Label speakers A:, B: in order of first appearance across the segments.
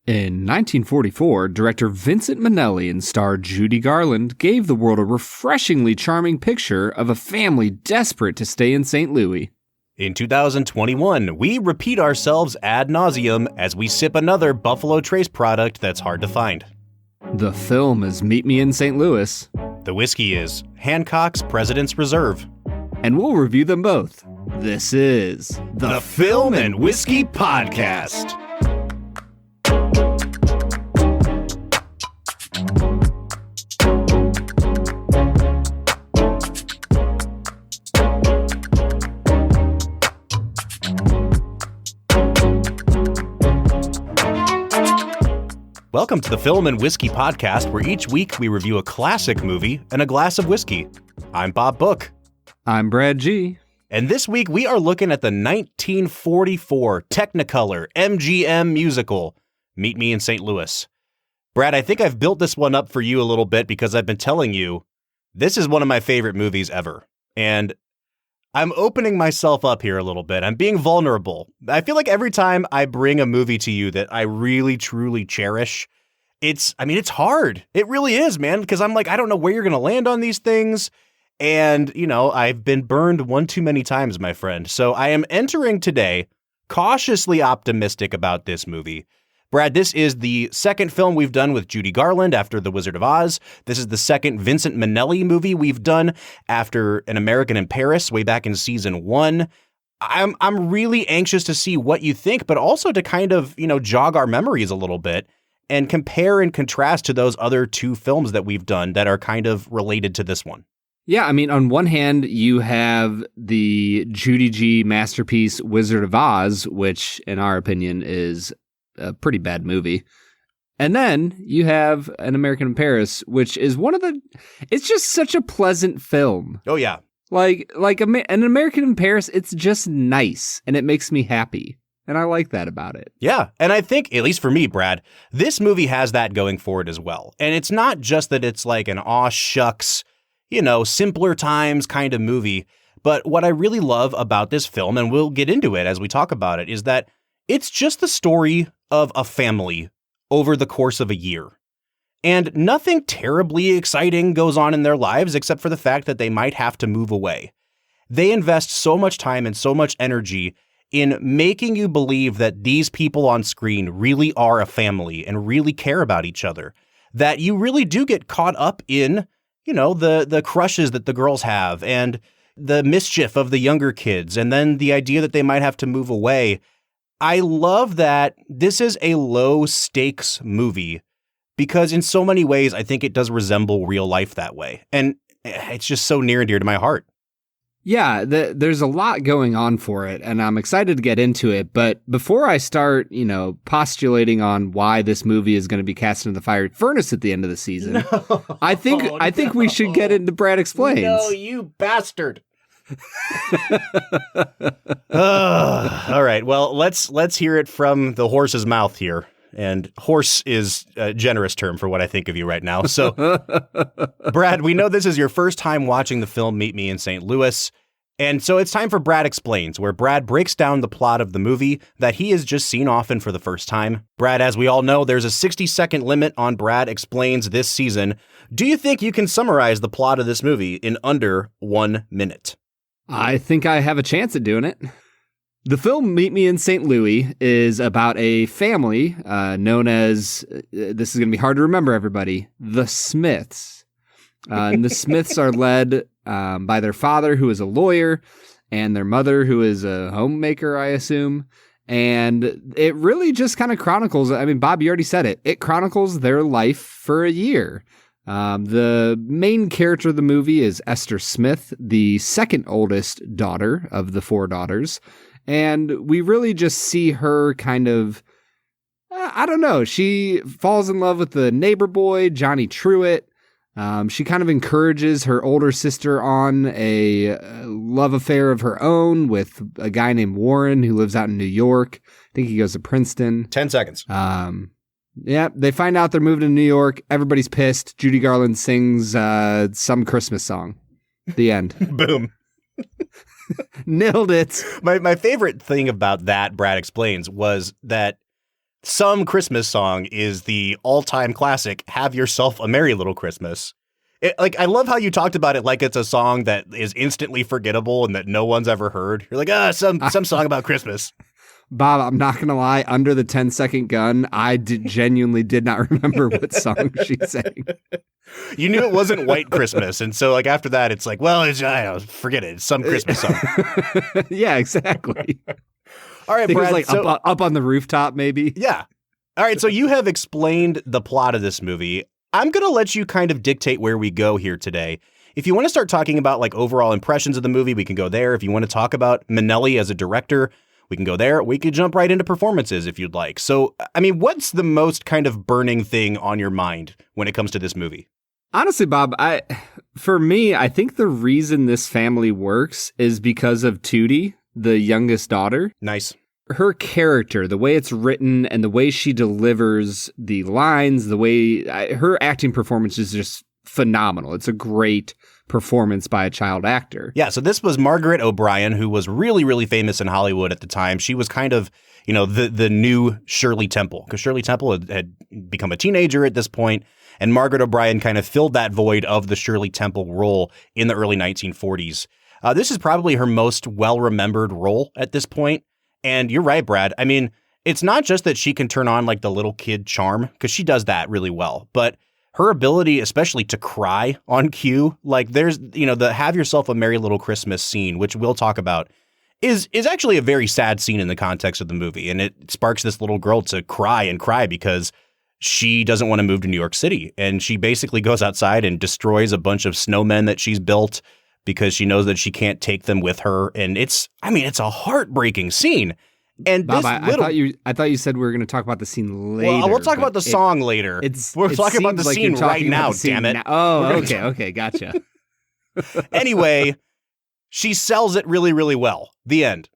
A: In 1944, director Vincente Minnelli and star Judy Garland gave the world a refreshingly charming picture of a family desperate to stay in St. Louis.
B: In 2021, we repeat ourselves ad nauseum as we sip another Buffalo Trace product that's hard to find.
A: The film is Meet Me in St. Louis.
B: The whiskey is Hancock's President's Reserve.
A: And we'll review them both. This is
B: the Film and Whiskey Podcast. Welcome to the Film and Whiskey Podcast, where each week we review a classic movie and a glass of whiskey. I'm Bob Book.
A: I'm Brad G.
B: And this week we are looking at the 1944 Technicolor MGM musical, Meet Me in St. Louis. Brad, I think I've built this one up for you a little bit because I've been telling you this is one of my favorite movies ever. And I'm opening myself up here a little bit. I'm being vulnerable. I feel like every time I bring a movie to you that I really, truly cherish, it's hard. It really is, man, because I'm like, I don't know where you're going to land on these things. And, I've been burned one too many times, my friend. So I am entering today cautiously optimistic about this movie. Brad, this is the second film we've done with Judy Garland after The Wizard of Oz. This is the second Vincente Minnelli movie we've done after An American in Paris way back in season 1. I'm really anxious to see what you think, but also to kind of, jog our memories a little bit and compare and contrast to those other two films that we've done that are kind of related to this one.
A: Yeah, on one hand, you have the Judy G masterpiece Wizard of Oz, which, in our opinion, is a pretty bad movie. And then you have An American in Paris, which is it's just such a pleasant film.
B: Oh, yeah.
A: Like An American in Paris, it's just nice, and it makes me happy. And I like that about it.
B: Yeah. And I think, at least for me, Brad, this movie has that going for it as well. And it's not just that it's like an aw shucks, simpler times kind of movie. But what I really love about this film, and we'll get into it as we talk about it, is that it's just the story of a family over the course of a year. And nothing terribly exciting goes on in their lives except for the fact that they might have to move away. They invest so much time and so much energy in making you believe that these people on screen really are a family and really care about each other, that you really do get caught up in, the crushes that the girls have and the mischief of the younger kids, and then the idea that they might have to move away. I love that this is a low stakes movie because in so many ways, I think it does resemble real life that way. And it's just so near and dear to my heart.
A: Yeah, there's a lot going on for it, and I'm excited to get into it. But before I start, postulating on why this movie is going to be cast into the fiery furnace at the end of the season, I think we should get into Brad Explains.
B: No, you bastard. All right. Well, let's hear it from the horse's mouth here. And horse is a generous term for what I think of you right now. So, Brad, we know this is your first time watching the film Meet Me in St. Louis. And so it's time for Brad Explains, where Brad breaks down the plot of the movie that he has just seen often for the first time. Brad, as we all know, there's a 60-second limit on Brad Explains this season. Do you think you can summarize the plot of this movie in under 1 minute?
A: I think I have a chance at doing it. The film Meet Me in St. Louis is about a family known as, this is going to be hard to remember, everybody, the Smiths. And the Smiths are led by their father, who is a lawyer, and their mother, who is a homemaker, I assume. And it really just kind of chronicles, Bob, you already said it. It chronicles their life for a year. The main character of the movie is Esther Smith, the second oldest daughter of the 4 daughters. And we really just see her kind of, she falls in love with the neighbor boy, Johnny Truitt. She kind of encourages her older sister on a love affair of her own with a guy named Warren who lives out in New York. I think he goes to Princeton.
B: 10 seconds.
A: Yeah, they find out they're moving to New York. Everybody's pissed. Judy Garland sings some Christmas song. The end.
B: Boom.
A: Nailed it.
B: My favorite thing about that, Brad Explains, was that some Christmas song is the all-time classic, Have Yourself a Merry Little Christmas. I love how you talked about it like it's a song that is instantly forgettable and that no one's ever heard. You're like, some song about Christmas.
A: Bob, I'm not going to lie. Under the 10-second gun, I genuinely did not remember what song she sang.
B: You knew it wasn't White Christmas. And so like after that, it's like, well, I don't know, forget it. It's some Christmas song.
A: Yeah, exactly.
B: All right, Brad.
A: It was up on the rooftop, maybe.
B: Yeah. All right. So you have explained the plot of this movie. I'm going to let you kind of dictate where we go here today. If you want to start talking about like overall impressions of the movie, we can go there. If you want to talk about Minnelli as a director, we can go there. We could jump right into performances if you'd like. So, I mean, what's the most kind of burning thing on your mind when it comes to this movie?
A: Honestly, Bob, for me, I think the reason this family works is because of Tootie, the youngest daughter.
B: Nice.
A: Her character, the way it's written and the way she delivers the lines, the way her acting performance is just phenomenal. It's a great performance by a child actor.
B: Yeah, so this was Margaret O'Brien, who was really, really famous in Hollywood at the time. She was kind of, the new Shirley Temple, because Shirley Temple had become a teenager at this point, and Margaret O'Brien kind of filled that void of the Shirley Temple role in the early 1940s. This is probably her most well-remembered role at this point. And you're right, Brad. I mean, it's not just that she can turn on like the little kid charm, because she does that really well, but her ability, especially to cry on cue, like there's, the Have Yourself a Merry Little Christmas scene, which we'll talk about, is actually a very sad scene in the context of the movie. And it sparks this little girl to cry and cry because she doesn't want to move to New York City. And she basically goes outside and destroys a bunch of snowmen that she's built because she knows that she can't take them with her. And it's a heartbreaking scene. And
A: Bob,
B: this
A: I thought you said we were going to talk about the scene later.
B: Well, we'll talk about the song later. We're talking about the scene right now, damn it.
A: Okay, gotcha.
B: Anyway, she sells it really, really well. The end.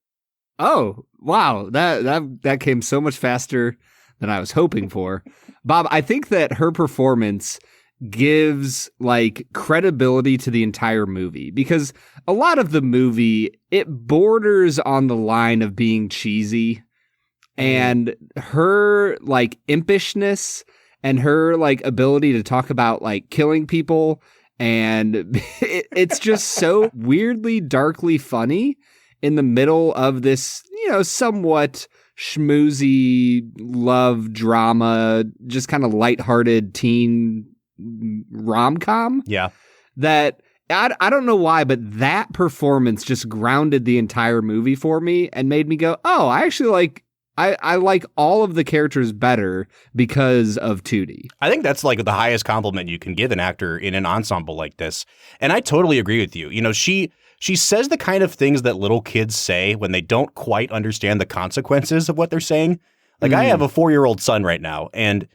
A: Oh, wow. That came so much faster than I was hoping for. Bob, I think that her performance gives like credibility to the entire movie, because a lot of the movie, it borders on the line of being cheesy, and her like impishness and her like ability to talk about like killing people, and it's just so weirdly darkly funny in the middle of this, somewhat schmoozy love drama, just kind of lighthearted teen rom-com.
B: Yeah.
A: That I don't know why, but that performance just grounded the entire movie for me and made me go, oh, I actually like I like all of the characters better because of Tootie.
B: I think that's like the highest compliment you can give an actor in an ensemble like this. And I totally agree with you. She says the kind of things that little kids say when they don't quite understand the consequences of what they're saying. Like I have a 4-year-old son right now, and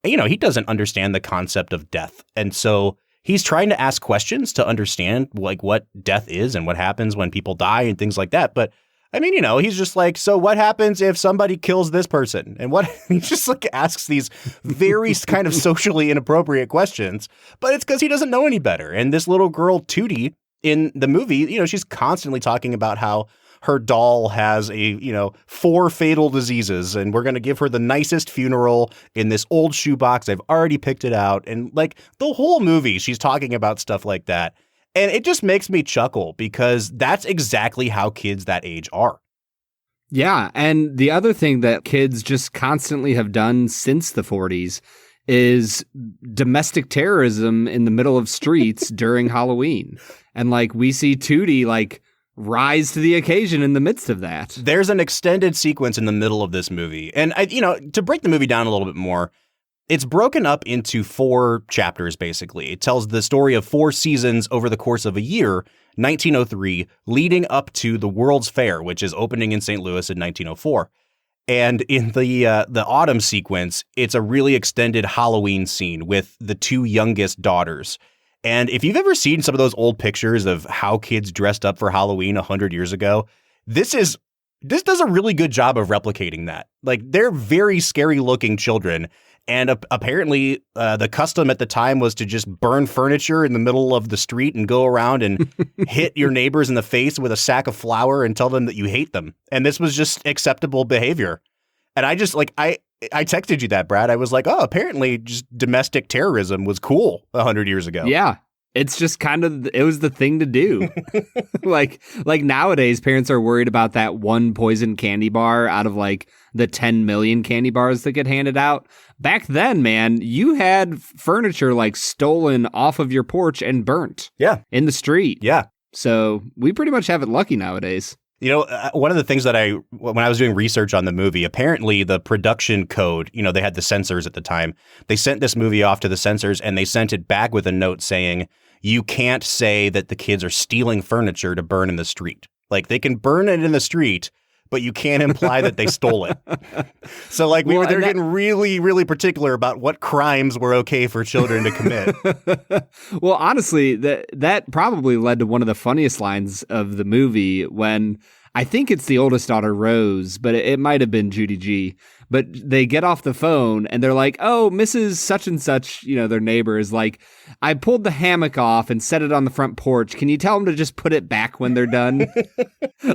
B: he doesn't understand the concept of death. And so he's trying to ask questions to understand like what death is and what happens when people die and things like that. But I mean, he's just like, so what happens if somebody kills this person? And what he just like asks these very kind of socially inappropriate questions, but it's because he doesn't know any better. And this little girl, Tootie, in the movie, she's constantly talking about how her doll has 4 fatal diseases, and we're going to give her the nicest funeral in this old shoebox. I've already picked it out. And like the whole movie, she's talking about stuff like that. And it just makes me chuckle because that's exactly how kids that age are.
A: Yeah. And the other thing that kids just constantly have done since the 40s is domestic terrorism in the middle of streets during Halloween. And like we see Tootie like rise to the occasion in the midst of that.
B: There's an extended sequence in the middle of this movie. And, to break the movie down a little bit more, it's broken up into 4 chapters, basically. It tells the story of 4 seasons over the course of a year, 1903, leading up to the World's Fair, which is opening in St. Louis in 1904. And in the autumn sequence, it's a really extended Halloween scene with the 2 youngest daughters. And if you've ever seen some of those old pictures of how kids dressed up for Halloween 100 years ago, this does a really good job of replicating that. Like, they're very scary looking children. And apparently the custom at the time was to just burn furniture in the middle of the street and go around and hit your neighbors in the face with a sack of flour and tell them that you hate them. And this was just acceptable behavior. And I just I texted you that, Brad. I was like, oh, apparently just domestic terrorism was cool 100 years ago.
A: Yeah. It's just it was the thing to do. like nowadays, parents are worried about that one poison candy bar out of like the 10 million candy bars that get handed out. Back then, man, you had furniture like stolen off of your porch and burnt.
B: Yeah.
A: In the street.
B: Yeah.
A: So we pretty much have it lucky nowadays.
B: You know, one of the things that when I was doing research on the movie, apparently the production code, they had the censors at the time. They sent this movie off to the censors and they sent it back with a note saying, you can't say that the kids are stealing furniture to burn in the street. Like they can burn it in the street, but you can't imply that they stole it. So like they're getting really, really particular about what crimes were okay for children to commit.
A: Well, honestly, that probably led to one of the funniest lines of the movie when I think it's the oldest daughter, Rose, but it might have been Judy G. But they get off the phone and they're like, oh, Mrs. Such and Such, their neighbor is like, I pulled the hammock off and set it on the front porch. Can you tell them to just put it back when they're done?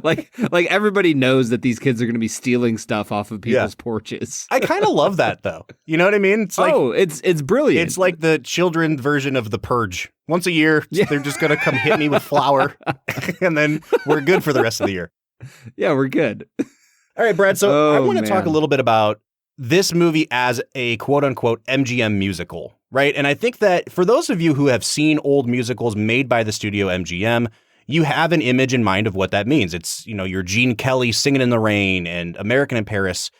A: like everybody knows that these kids are going to be stealing stuff off of people's porches.
B: I kind of love that, though. You know what I mean? It's like,
A: it's brilliant.
B: It's like the children version of The Purge. Once a year, they're just going to come hit me with flour and then we're good for the rest of the year.
A: Yeah, we're good.
B: All right, Brad. So I want to talk a little bit about this movie as a quote unquote MGM musical, right? And I think that for those of you who have seen old musicals made by the studio MGM, you have an image in mind of what that means. It's, your Gene Kelly Singin' in the Rain and American in Paris.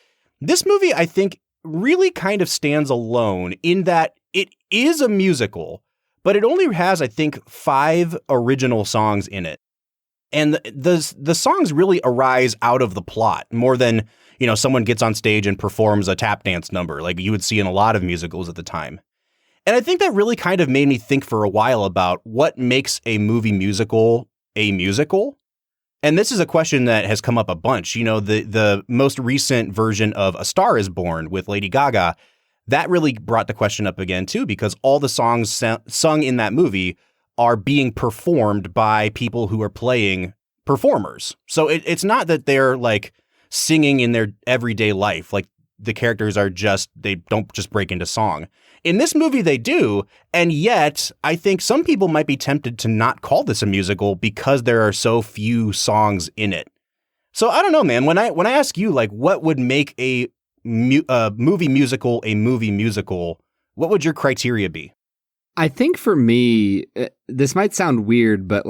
B: This movie, I think, really kind of stands alone in that it is a musical, but it only has, I think, 5 original songs in it. And the songs really arise out of the plot more than, someone gets on stage and performs a tap dance number like you would see in a lot of musicals at the time. And I think that really kind of made me think for a while about what makes a movie musical a musical. And this is a question that has come up a bunch. The most recent version of A Star is Born with Lady Gaga, that really brought the question up again, too, because all the songs sung in that movie are being performed by people who are playing performers. So it's not that they're like singing in their everyday life. Like the characters they don't just break into song. In this movie, they do. And yet I think some people might be tempted to not call this a musical because there are so few songs in it. So I don't know, man, when I ask you, like, what would make a movie musical a movie musical, what would your criteria be?
A: I think for me, this might sound weird, but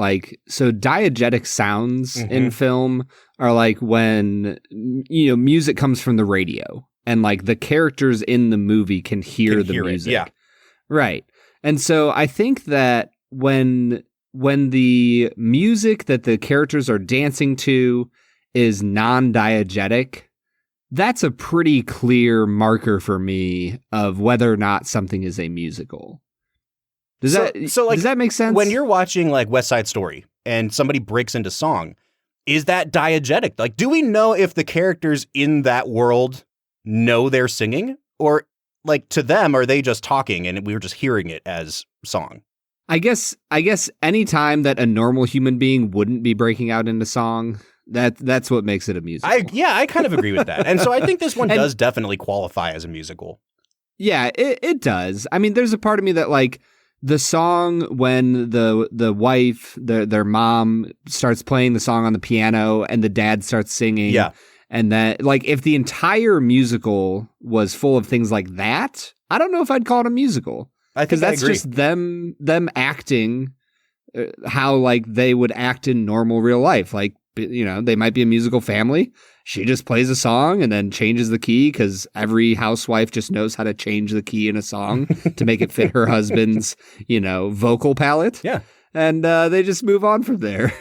A: so diegetic sounds in film are like when, music comes from the radio and like the characters in the movie can hear the music.
B: Yeah.
A: Right. And so I think that when the music that the characters are dancing to is non-diegetic, that's a pretty clear marker for me of whether or not something is a musical. Does that make sense?
B: When you're watching like West Side Story and somebody breaks into song, is that diegetic? Like, do we know if the characters in that world know they're singing, or like to them, are they just talking and we were just hearing it as song?
A: I guess any time that a normal human being wouldn't be breaking out into song, that's what makes it a musical.
B: I kind of agree with that. And so I think this one does definitely qualify as a musical.
A: Yeah, it does. I mean, there's a part of me that like the song when the wife, their mom starts playing the song on the piano and the dad starts singing.
B: Yeah.
A: And that, like, if the entire musical was full of things like that, I don't know if I'd call it a musical. Because that's just them acting how like they would act in normal real life. Like, they might be a musical family. She just plays a song and then changes the key because every housewife just knows how to change the key in a song to make it fit her husband's, vocal palette.
B: Yeah.
A: And they just move on from there.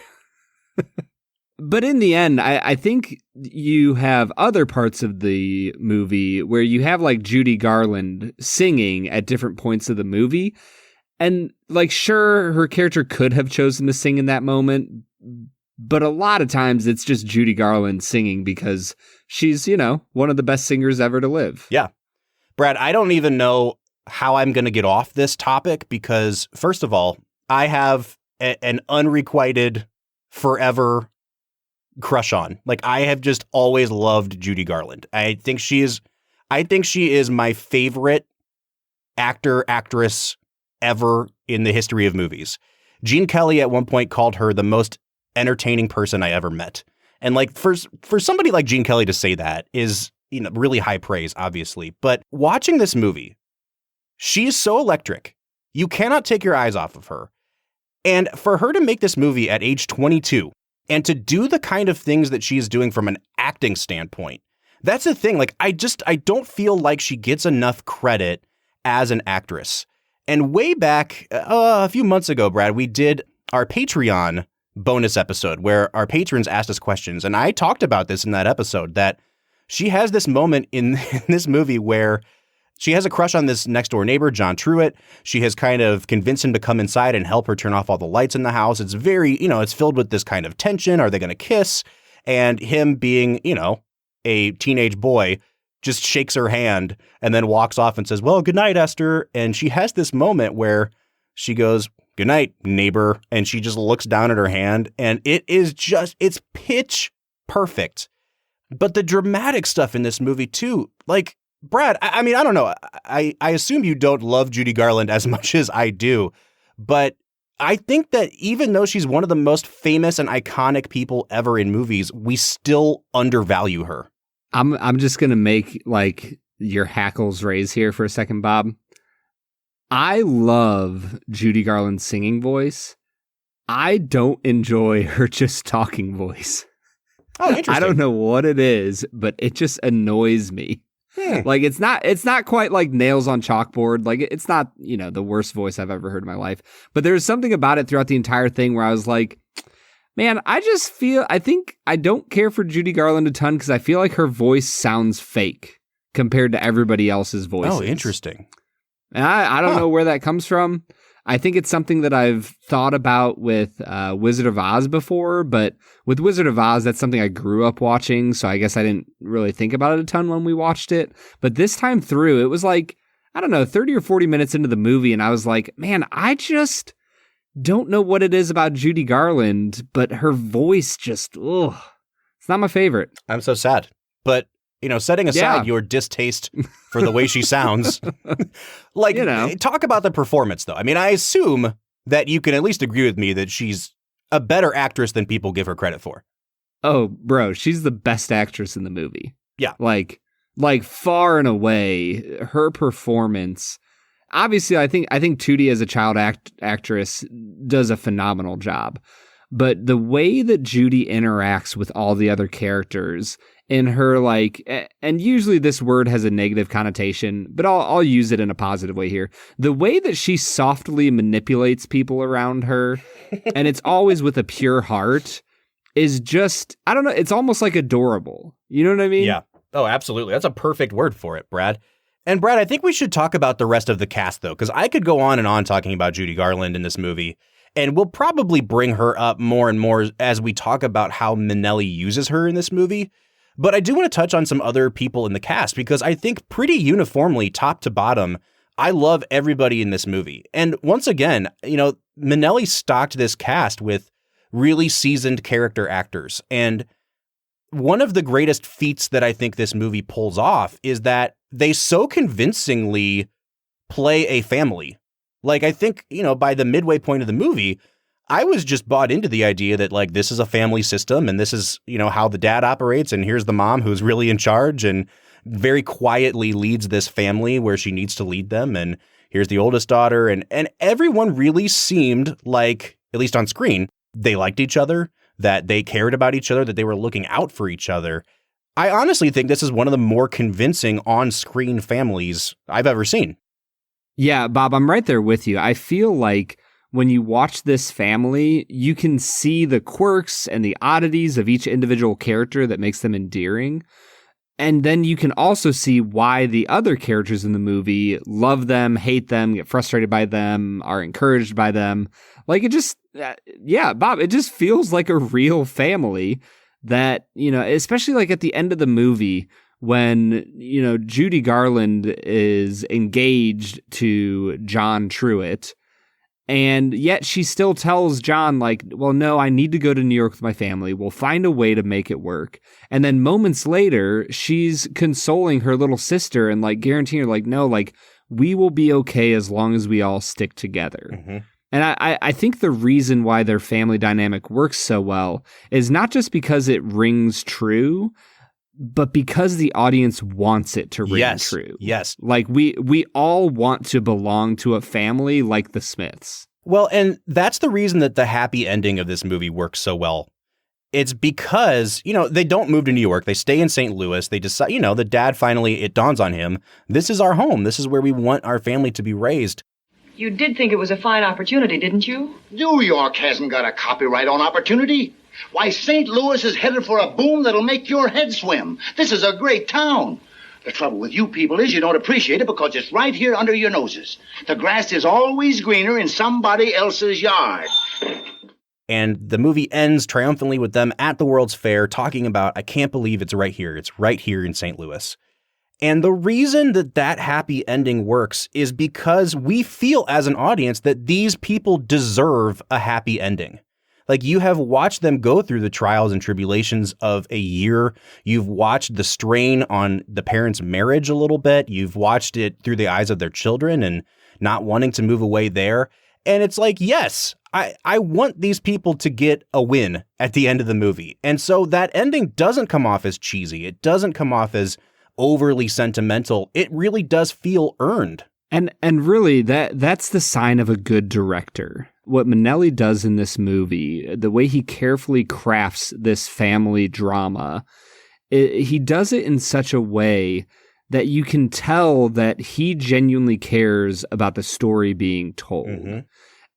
A: But in the end, I think you have other parts of the movie where you have like Judy Garland singing at different points of the movie. And like, sure, her character could have chosen to sing in that moment, but a lot of times it's just Judy Garland singing because she's, one of the best singers ever to live.
B: Yeah. Brad, I don't even know how I'm going to get off this topic because, first of all, I have an unrequited forever crush on. Like, I have just always loved Judy Garland. I think I think she is my favorite actor, actress ever in the history of movies. Gene Kelly at one point called her the most entertaining person I ever met. And like for somebody like Gene Kelly to say that is, really high praise, obviously. But watching this movie, she's so electric. You cannot take your eyes off of her. And for her to make this movie at age 22 and to do the kind of things that she's doing from an acting standpoint, that's the thing. Like, I don't feel like she gets enough credit as an actress. And way back a few months ago, Brad, we did our Patreon bonus episode where our patrons asked us questions. And I talked about this in that episode, that she has this moment in this movie where she has a crush on this next door neighbor, John Truitt. She has kind of convinced him to come inside and help her turn off all the lights in the house. It's very, it's filled with this kind of tension. Are they going to kiss? And him being, a teenage boy just shakes her hand and then walks off and says, well, good night, Esther. And she has this moment where she goes, good night, neighbor. And she just looks down at her hand, and it's pitch perfect. But the dramatic stuff in this movie too, like, Brad, I mean, I don't know. I assume you don't love Judy Garland as much as I do, but I think that even though she's one of the most famous and iconic people ever in movies, we still undervalue her.
A: I'm just going to make like your hackles raise here for a second, Bob. I love Judy Garland's singing voice. I don't enjoy her just talking voice.
B: Oh, interesting.
A: I don't know what it is, but it just annoys me. Like, it's not quite like nails on chalkboard. Like, it's not, the worst voice I've ever heard in my life. But there's something about it throughout the entire thing where I was like, man, I think I don't care for Judy Garland a ton because I feel like her voice sounds fake compared to everybody else's voices.
B: Oh, interesting.
A: And I don't know where that comes from. I think it's something that I've thought about with Wizard of Oz before, but with Wizard of Oz, that's something I grew up watching, so I guess I didn't really think about it a ton when we watched it. But this time through, it was like, I don't know, 30 or 40 minutes into the movie, and I was like, man, I just don't know what it is about Judy Garland, but her voice just, it's not my favorite.
B: I'm so sad. But, setting aside your distaste for the way she sounds, talk about the performance, though. I mean, I assume that you can at least agree with me that she's a better actress than people give her credit for.
A: Oh, bro, she's the best actress in the movie.
B: Yeah.
A: Like far and away, her performance. Obviously, I think Tootie as a child actress does a phenomenal job. But the way that Judy interacts with all the other characters in her, and usually this word has a negative connotation, but I'll use it in a positive way here. The way that she softly manipulates people around her, and it's always with a pure heart, is just, I don't know, it's almost like adorable. You know what I mean?
B: Yeah. Oh, absolutely. That's a perfect word for it, Brad. And Brad, I think we should talk about the rest of the cast, though, because I could go on and on talking about Judy Garland in this movie. And we'll probably bring her up more and more as we talk about how Minnelli uses her in this movie. But I do want to touch on some other people in the cast, because I think pretty uniformly, top to bottom, I love everybody in this movie. And once again, Minnelli stocked this cast with really seasoned character actors. And one of the greatest feats that I think this movie pulls off is that they so convincingly play a family. Like, I think, by the midway point of the movie, I was just bought into the idea that, like, this is a family system, and this is, how the dad operates, and here's the mom who's really in charge and very quietly leads this family where she needs to lead them, and here's the oldest daughter, and everyone really seemed like, at least on screen, they liked each other, that they cared about each other, that they were looking out for each other. I honestly think this is one of the more convincing on-screen families I've ever seen.
A: Yeah, Bob, I'm right there with you. I feel like when you watch this family, you can see the quirks and the oddities of each individual character that makes them endearing. And then you can also see why the other characters in the movie love them, hate them, get frustrated by them, are encouraged by them. Like, it just, Bob, it just feels like a real family that, especially like at the end of the movie, when, Judy Garland is engaged to John Truitt, And yet she still tells John, like, well, no, I need to go to New York with my family. We'll find a way to make it work. And then moments later, she's consoling her little sister and like guaranteeing her, like, no, like, we will be okay as long as we all stick together. Mm-hmm. And I think the reason why their family dynamic works so well is not just because it rings true, but because the audience wants it to ring true.
B: Yes.
A: Like we all want to belong to a family like the Smiths.
B: Well, and that's the reason that the happy ending of this movie works so well. It's because, they don't move to New York. They stay in St. Louis. They decide, the dad finally, it dawns on him, this is our home. This is where we want our family to be raised.
C: You did think it was a fine opportunity, didn't you?
D: New York hasn't got a copyright on opportunity. Why, St. Louis is headed for a boom that'll make your head swim. This is a great town. The trouble with you people is you don't appreciate it because it's right here under your noses. The grass is always greener in somebody else's yard.
B: And the movie ends triumphantly with them at the World's Fair talking about, I can't believe it's right here. It's right here in St. Louis. And the reason that happy ending works is because we feel as an audience that these people deserve a happy ending. Like, you have watched them go through the trials and tribulations of a year. You've watched the strain on the parents' marriage a little bit. You've watched it through the eyes of their children and not wanting to move away there. And it's like, yes, I want these people to get a win at the end of the movie. And so that ending doesn't come off as cheesy. It doesn't come off as overly sentimental. It really does feel earned.
A: And really, that's the sign of a good director. What Minnelli does in this movie, the way he carefully crafts this family drama, he does it in such a way that you can tell that he genuinely cares about the story being told. Mm-hmm.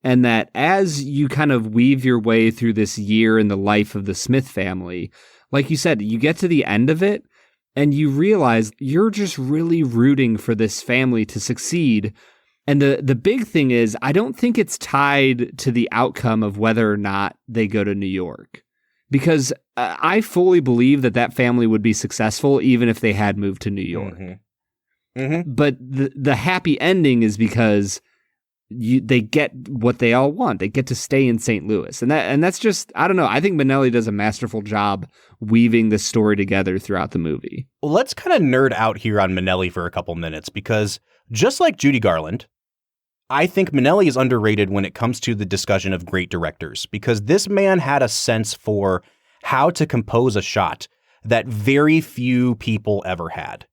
A: And that as you kind of weave your way through this year in the life of the Smith family, like you said, you get to the end of it and you realize you're just really rooting for this family to succeed. And the big thing is, I don't think it's tied to the outcome of whether or not they go to New York. Because I fully believe that family would be successful even if they had moved to New York. Mm-hmm. Mm-hmm. But the happy ending is because they get what they all want. They get to stay in St. Louis. And that's just, I don't know. I think Minnelli does a masterful job weaving this story together throughout the movie.
B: Well, let's kind of nerd out here on Minnelli for a couple minutes, because just like Judy Garland, I think Minnelli is underrated when it comes to the discussion of great directors, because this man had a sense for how to compose a shot that very few people ever had.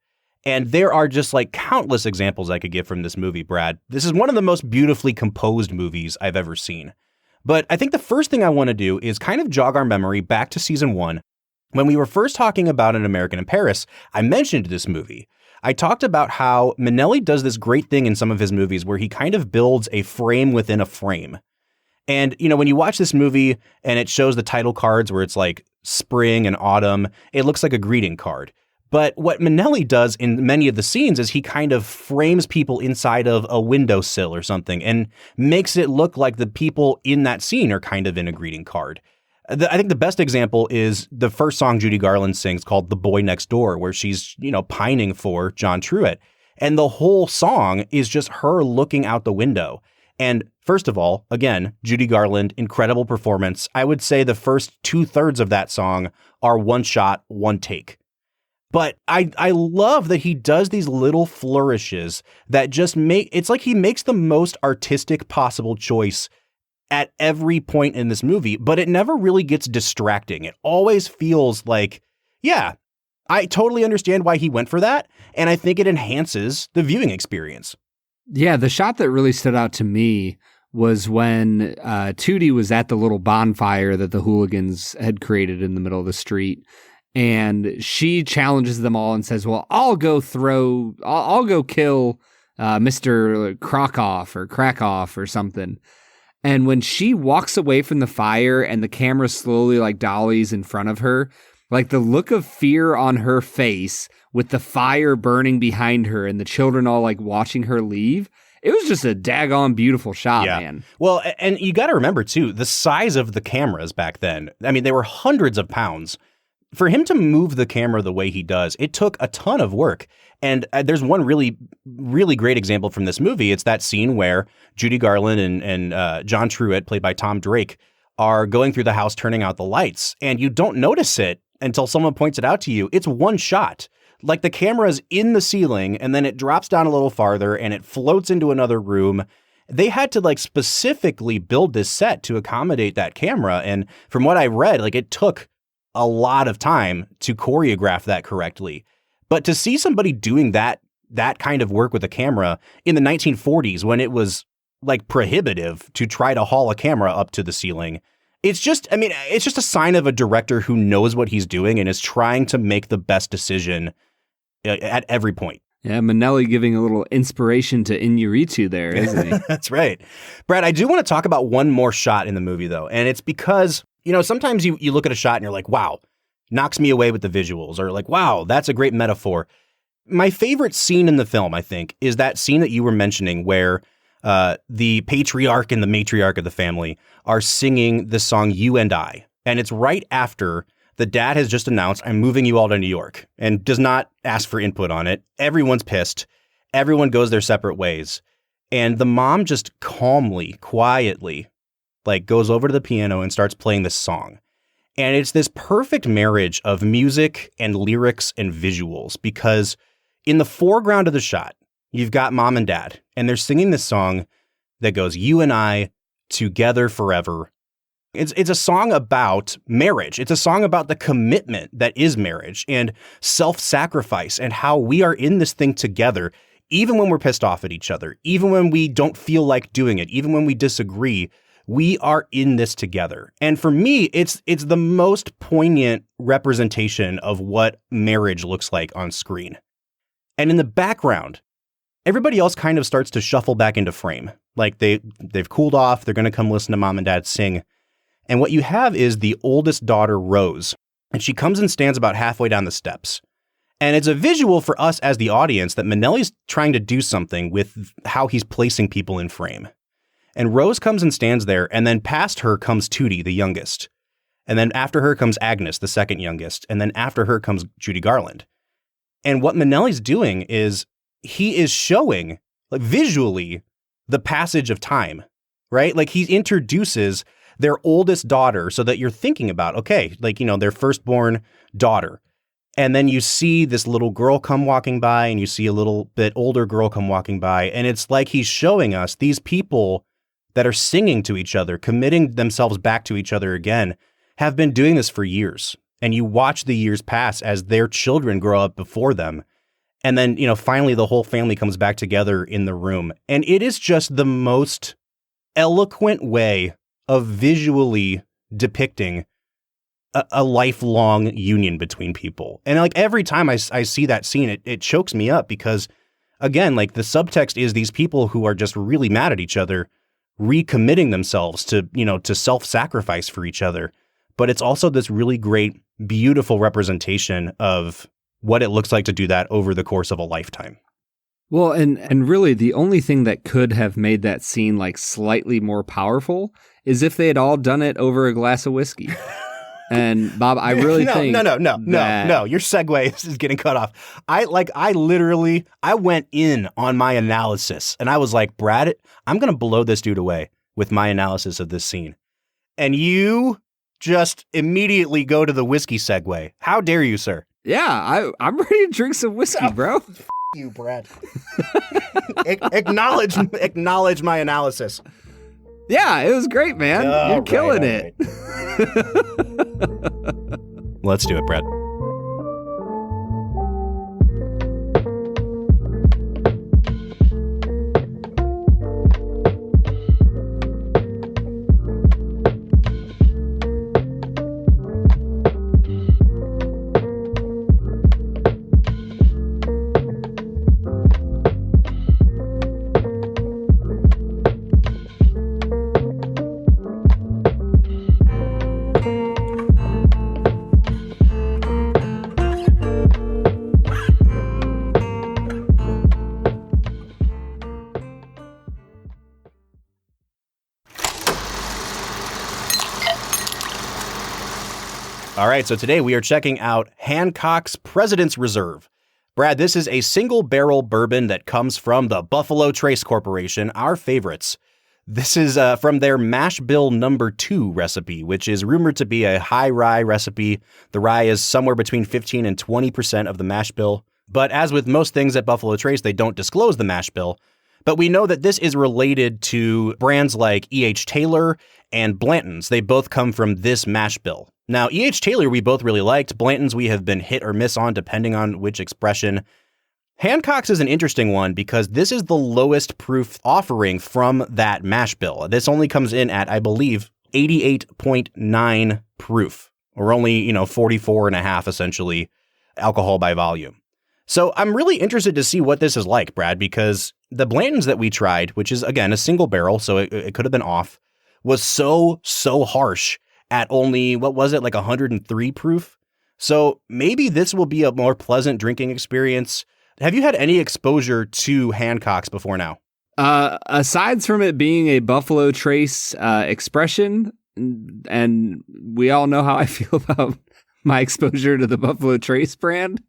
B: And there are just like countless examples I could give from this movie, Brad. This is one of the most beautifully composed movies I've ever seen. But I think the first thing I want to do is kind of jog our memory back to season 1. When we were first talking about An American in Paris, I mentioned this movie. I talked about how Minnelli does this great thing in some of his movies where he kind of builds a frame within a frame. And, when you watch this movie and it shows the title cards where it's like spring and autumn, it looks like a greeting card. But what Minnelli does in many of the scenes is he kind of frames people inside of a windowsill or something and makes it look like the people in that scene are kind of in a greeting card. I think the best example is the first song Judy Garland sings called The Boy Next Door, where she's, pining for John Truitt. And the whole song is just her looking out the window. And first of all, again, Judy Garland, incredible performance. I would say the first 2/3 of that song are one shot, one take. But I love that he does these little flourishes that just it's like he makes the most artistic possible choice at every point in this movie, but it never really gets distracting. It always feels like, yeah, I totally understand why he went for that, and I think it enhances the viewing experience.
A: Yeah, the shot that really stood out to me was when Tootie was at the little bonfire that the hooligans had created in the middle of the street. And she challenges them all and says, well, I'll go kill Mr. Krakoff or something. And when she walks away from the fire and the camera slowly like dollies in front of her, like the look of fear on her face with the fire burning behind her and the children all like watching her leave, it was just a daggone beautiful shot, man.
B: Well, and you got to remember too, the size of the cameras back then. I mean, they were hundreds of pounds. for him to move the camera the way he does, it took a ton of work. And there's one really, really great example from this movie. It's that scene where Judy Garland and John Truitt, played by Tom Drake, are going through the house turning out the lights. And you don't notice it until someone points it out to you. It's one shot. Like the camera's in the ceiling and then it drops down a little farther and it floats into another room. They had to like specifically build this set to accommodate that camera. And from what I read, like it took a lot of time to choreograph that correctly. But to see somebody doing that kind of work with a camera in the 1940s when it was like prohibitive to try to haul a camera up to the ceiling, it's just a sign of a director who knows what he's doing and is trying to make the best decision at every point.
A: Yeah, Minnelli giving a little inspiration to Iñárritu there, isn't he?
B: That's right. Brad, I do want to talk about one more shot in the movie, though. And it's because, sometimes you look at a shot and you're like, wow, knocks me away with the visuals, or like, wow, that's a great metaphor. My favorite scene in the film, I think, is that scene that you were mentioning where the patriarch and the matriarch of the family are singing the song You and I. And it's right after the dad has just announced, I'm moving you all to New York, and does not ask for input on it. Everyone's pissed. Everyone goes their separate ways. And the mom just calmly, quietly, like goes over to the piano and starts playing this song. And it's this perfect marriage of music and lyrics and visuals, because in the foreground of the shot, you've got mom and dad, and they're singing this song that goes, You and I, together forever. It's a song about marriage. It's a song about the commitment that is marriage and self-sacrifice and how we are in this thing together, even when we're pissed off at each other, even when we don't feel like doing it, even when we disagree. We are in this together. And for me, it's the most poignant representation of what marriage looks like on screen. And in the background, everybody else kind of starts to shuffle back into frame. Like they've cooled off. They're going to come listen to mom and dad sing. And what you have is the oldest daughter, Rose. And she comes and stands about halfway down the steps. And it's a visual for us as the audience that Minnelli's trying to do something with how he's placing people in frame. And Rose comes and stands there, and then past her comes Tootie, the youngest. And then after her comes Agnes, the second youngest. And then after her comes Judy Garland. And what Minnelli's doing is he is showing, like, visually the passage of time, right? Like he introduces their oldest daughter so that you're thinking about, okay, like, their firstborn daughter. And then you see this little girl come walking by, and you see a little bit older girl come walking by. And it's like he's showing us these people that are singing to each other, committing themselves back to each other again, have been doing this for years. And you watch the years pass as their children grow up before them. And then, finally the whole family comes back together in the room. And it is just the most eloquent way of visually depicting a lifelong union between people. And like every time I see that scene, it chokes me up because, again, like the subtext is these people who are just really mad at each other, recommitting themselves to, to self-sacrifice for each other. But it's also this really great, beautiful representation of what it looks like to do that over the course of a lifetime.
A: Well, and really the only thing that could have made that scene like slightly more powerful is if they had all done it over a glass of whiskey. And Bob, I really think
B: No. Your segue is getting cut off. I went in on my analysis and I was like, Brad, I'm going to blow this dude away with my analysis of this scene. And you just immediately go to the whiskey segue. How dare you, sir?
A: Yeah, I'm ready to drink some whiskey, bro.
B: You, Brad. Acknowledge my analysis.
A: Yeah, it was great, man. You're killing it.
B: Let's do it, Brad. All right, so today we are checking out Hancock's President's Reserve. Brad, this is a single barrel bourbon that comes from the Buffalo Trace Corporation, our favorites. This is from their Mash Bill number 2 recipe, which is rumored to be a high rye recipe. The rye is somewhere between 15 and 20% of the mash bill. But as with most things at Buffalo Trace, they don't disclose the mash bill. But we know that this is related to brands like E.H. Taylor and Blanton's. They both come from this mash bill. Now, E.H. Taylor we both really liked. Blanton's we have been hit or miss on depending on which expression. Hancock's is an interesting one because this is the lowest proof offering from that mash bill. This only comes in at, I believe, 88.9 proof, or only, 44.5 essentially alcohol by volume. So I'm really interested to see what this is like, Brad, because the Blanton's that we tried, which is, again, a single barrel, so it could have been off, was so harsh at only, what was it, like 103 proof? So maybe this will be a more pleasant drinking experience. Have you had any exposure to Hancock's before now?
A: Aside from it being a Buffalo Trace expression, and we all know how I feel about my exposure to the Buffalo Trace brand,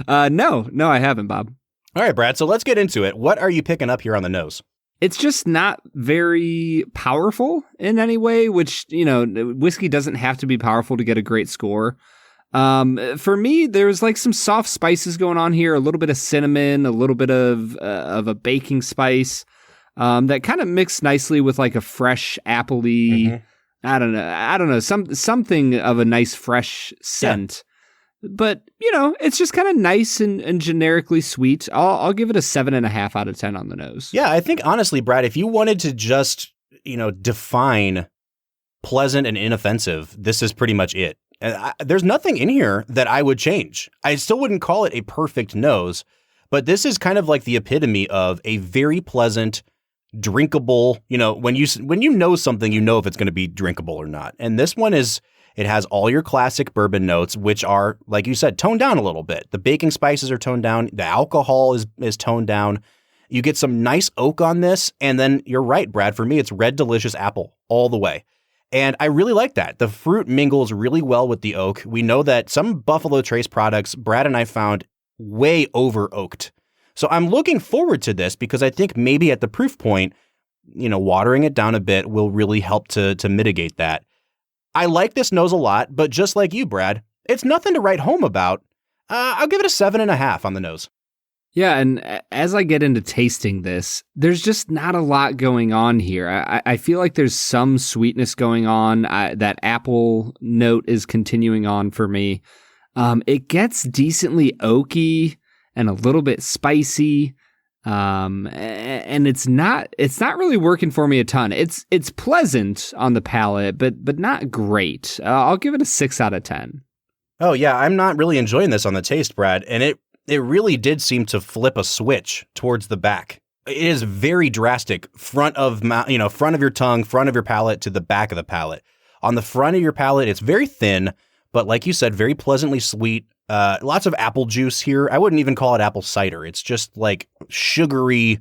A: no, I haven't, Bob.
B: All right, Brad, so let's get into it. What are you picking up here on the nose?
A: It's just not very powerful in any way, which, whiskey doesn't have to be powerful to get a great score. For me, there's like some soft spices going on here, a little bit of cinnamon, a little bit of a baking spice, that kind of mix nicely with like a fresh appley, I don't know, something of a nice fresh scent. Yeah. But, it's just kind of nice and generically sweet. I'll give it a 7.5 out of 10 on the nose.
B: Yeah, I think honestly, Brad, if you wanted to just, define pleasant and inoffensive, this is pretty much it. There's nothing in here that I would change. I still wouldn't call it a perfect nose, but this is kind of like the epitome of a very pleasant, drinkable, when you know something, you know if it's going to be drinkable or not. And this one it has all your classic bourbon notes, which are, like you said, toned down a little bit. The baking spices are toned down. The alcohol is toned down. You get some nice oak on this. And then you're right, Brad, for me, it's red delicious apple all the way. And I really like that. The fruit mingles really well with the oak. We know that some Buffalo Trace products, Brad and I found way over oaked. So I'm looking forward to this because I think maybe at the proof point, watering it down a bit will really help to mitigate that. I like this nose a lot, but just like you, Brad, it's nothing to write home about. I'll give it a 7.5 on the nose.
A: Yeah, and as I get into tasting this, there's just not a lot going on here. I feel like there's some sweetness going on. That apple note is continuing on for me. It gets decently oaky and a little bit spicy. And it's not really working for me a ton. It's pleasant on the palate, but not great. I'll give it a 6 out of 10.
B: Oh yeah, I'm not really enjoying this on the taste, Brad. And it really did seem to flip a switch towards the back. It is very drastic. Front of your tongue, front of your palate to the back of the palate. On the front of your palate, it's very thin, but like you said, very pleasantly sweet. Lots of apple juice here. I wouldn't even call it apple cider. It's just like sugary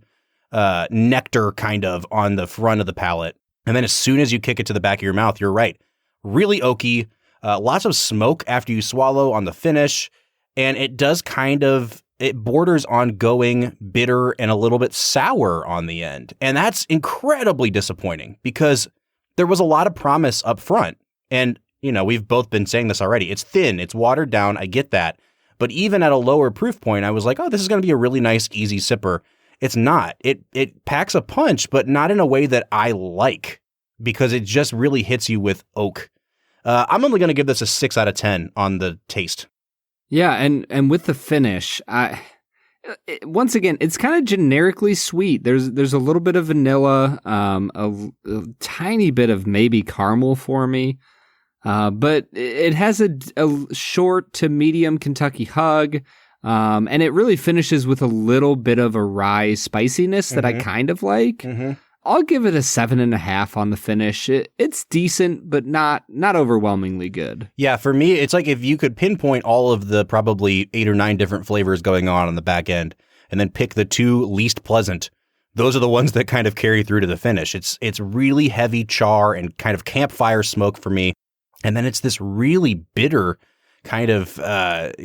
B: nectar kind of on the front of the palate. And then as soon as you kick it to the back of your mouth, you're right. Really oaky. Lots of smoke after you swallow on the finish. And it does it borders on going bitter and a little bit sour on the end. And that's incredibly disappointing because there was a lot of promise up front. And we've both been saying this already. It's thin. It's watered down. I get that. But even at a lower proof point, I was like, oh, this is going to be a really nice, easy sipper. It's not. It packs a punch, but not in a way that I like because it just really hits you with oak. I'm only going to give this a 6 out of 10 on the taste.
A: Yeah, and with the finish, once again, it's kind of generically sweet. There's a little bit of vanilla, a tiny bit of maybe caramel for me. But it has a short to medium Kentucky hug, and it really finishes with a little bit of a rye spiciness that I kind of like. Mm-hmm. I'll give it a 7.5 on the finish. It's decent, but not overwhelmingly good.
B: Yeah, for me, it's like if you could pinpoint all of the probably 8 or 9 different flavors going on the back end, and then pick the 2 least pleasant. Those are the ones that kind of carry through to the finish. It's really heavy char and kind of campfire smoke for me. And then it's this really bitter kind of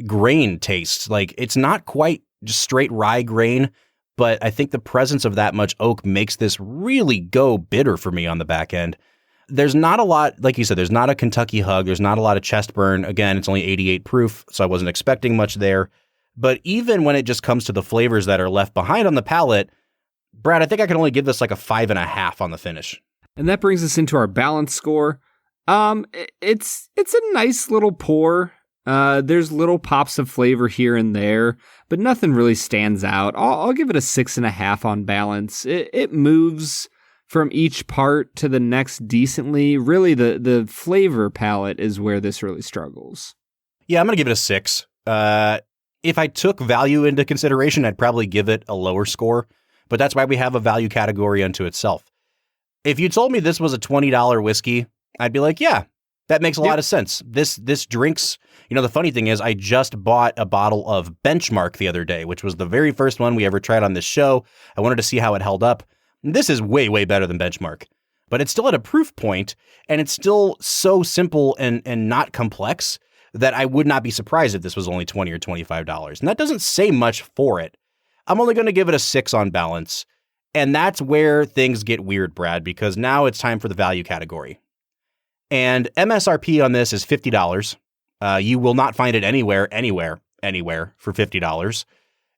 B: grain taste. Like, it's not quite just straight rye grain, but I think the presence of that much oak makes this really go bitter for me on the back end. There's not a lot, like you said, there's not a Kentucky hug. There's not a lot of chest burn. Again, it's only 88 proof, so I wasn't expecting much there. But even when it just comes to the flavors that are left behind on the palate, Brad, I think I can only give this like a 5.5 on the finish.
A: And that brings us into our balance score. It's a nice little pour. There's little pops of flavor here and there, but nothing really stands out. I'll give it a 6.5 on balance. It moves from each part to the next decently. Really, the flavor palette is where this really struggles.
B: Yeah, I'm going to give it a 6. If I took value into consideration, I'd probably give it a lower score, but that's why we have a value category unto itself. If you told me this was a $20 whiskey, I'd be like, yeah, that makes a lot of sense. This drinks, the funny thing is I just bought a bottle of Benchmark the other day, which was the very first one we ever tried on this show. I wanted to see how it held up. This is way, way better than Benchmark, but it's still at a proof point, and it's still so simple and not complex that I would not be surprised if this was only $20 or $25. And that doesn't say much for it. I'm only going to give it a 6 on balance. And that's where things get weird, Brad, because now it's time for the value category. And MSRP on this is $50. You will not find it anywhere for $50.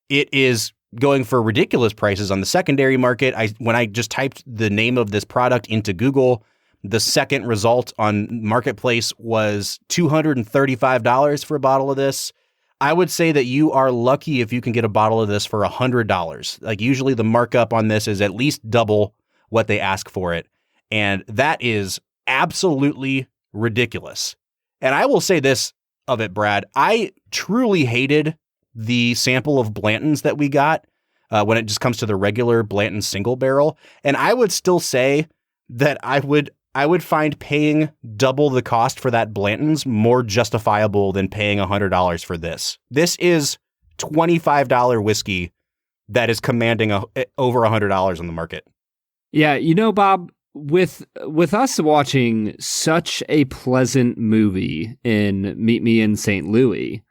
B: It is going for ridiculous prices on the secondary market. When I just typed the name of this product into Google, the second result on Marketplace was $235 for a bottle of this. I would say that you are lucky if you can get a bottle of this for $100. Like, usually the markup on this is at least double what they ask for it. And that is absolutely ridiculous. And I will say this of it, Brad. I truly hated the sample of Blanton's that we got when it just comes to the regular Blanton single barrel. And I would still say that I would find paying double the cost for that Blanton's more justifiable than paying $100 for this. This is $25 whiskey that is commanding over $100 on the market.
A: Yeah, Bob, with us watching such a pleasant movie in Meet Me in St. Louis,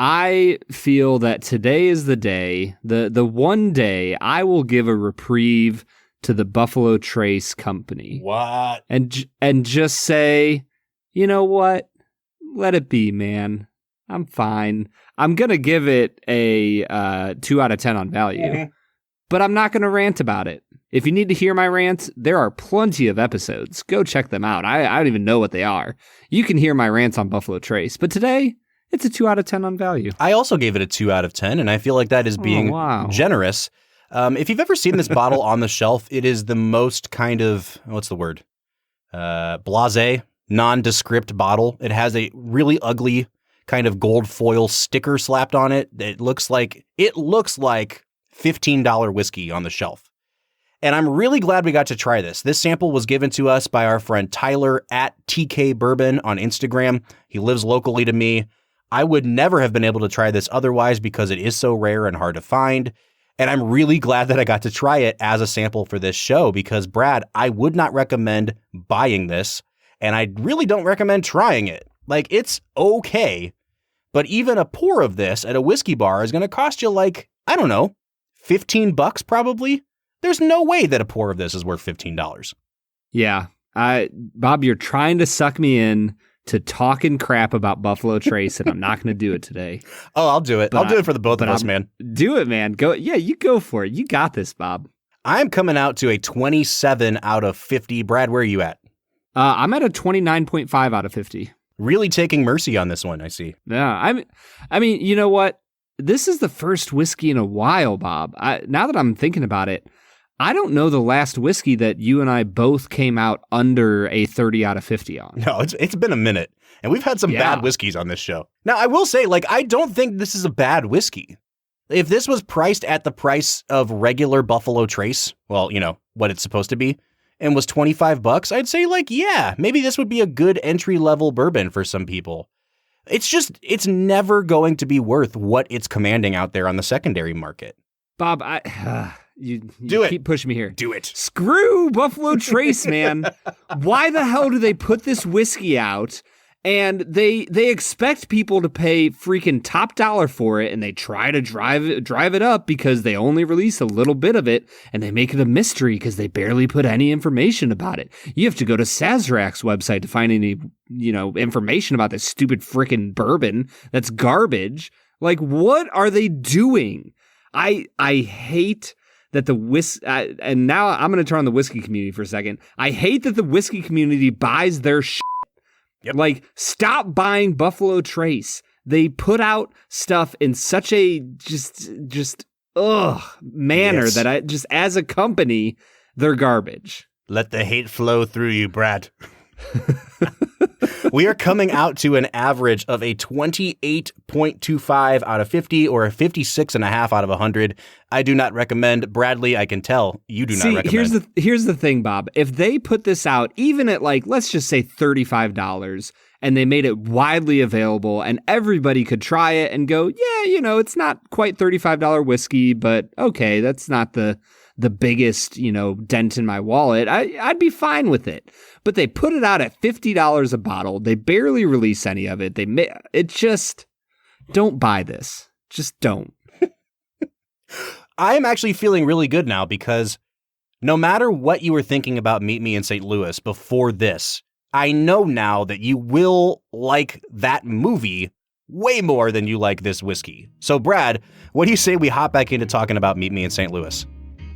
A: I feel that today is the day, the one day I will give a reprieve to the Buffalo Trace Company.
B: What?
A: And just say, you know what? Let it be, man. I'm fine. I'm going to give it a 2 out of 10 on value, but I'm not going to rant about it. If you need to hear my rants, there are plenty of episodes. Go check them out. I don't even know what they are. You can hear my rants on Buffalo Trace, but today it's a 2 out of 10 on value.
B: I also gave it a 2 out of 10, and I feel like that is being generous. If you've ever seen this bottle on the shelf, it is the most kind of, what's the word? Blasé, nondescript bottle. It has a really ugly kind of gold foil sticker slapped on it. It looks like $15 whiskey on the shelf. And I'm really glad we got to try this. This sample was given to us by our friend Tyler at TK Bourbon on Instagram. He lives locally to me. I would never have been able to try this otherwise because it is so rare and hard to find. And I'm really glad that I got to try it as a sample for this show because, Brad, I would not recommend buying this, and I really don't recommend trying it. Like, it's okay, but even a pour of this at a whiskey bar is going to cost you like, I don't know, $15 probably. There's no way that a pour of this is worth $15.
A: Yeah. Bob, you're trying to suck me in to talking crap about Buffalo Trace, and I'm not going to do it today.
B: Oh, I'll do it. I'll do it for the both of us, man.
A: Do it, man. Go. Yeah, you go for it. You got this, Bob.
B: I'm coming out to a 27 out of 50. Brad, where are you at?
A: I'm at a 29.5 out of 50.
B: Really taking mercy on this one, I see.
A: Yeah, I mean, you know what? This is the first whiskey in a while, Bob. Now that I'm thinking about it, I don't know the last whiskey that you and I both came out under a 30 out of 50 on.
B: No, it's been a minute, and we've had some bad whiskeys on this show. Now, I will say, I don't think this is a bad whiskey. If this was priced at the price of regular Buffalo Trace, well, what it's supposed to be, and was $25, I'd say, yeah, maybe this would be a good entry-level bourbon for some people. It's never going to be worth what it's commanding out there on the secondary market.
A: Bob, you keep pushing me here.
B: Do it.
A: Screw Buffalo Trace, man. Why the hell do they put this whiskey out And they expect people to pay freaking top dollar for it, and they try to drive it up because they only release a little bit of it, and they make it a mystery because they barely put any information about it. You have to go to Sazerac's website to find any, information about this stupid freaking bourbon that's garbage. Like, what are they doing? I hate that and now I'm going to turn on the whiskey community for a second. I hate that the whiskey community buys their shit.
B: Yep.
A: Like, stop buying Buffalo Trace. They put out stuff in such a manner
B: Yes.
A: that as a company, they're garbage.
B: Let the hate flow through you, Brad. We are coming out to an average of a 28.25 out of 50 or a 56.5 out of 100. I do not recommend. Bradley, I can tell you do not recommend.
A: Here's the thing, Bob. If they put this out, even at let's just say $35, and they made it widely available and everybody could try it and go, yeah, it's not quite $35 whiskey, but okay, that's not the biggest, dent in my wallet. I'd be fine with it. But they put it out at $50 a bottle. They barely release any of it. Don't buy this. Just don't.
B: I am actually feeling really good now because no matter what you were thinking about Meet Me in St. Louis before this, I know now that you will like that movie way more than you like this whiskey. So, Brad, what do you say we hop back into talking about Meet Me in St. Louis?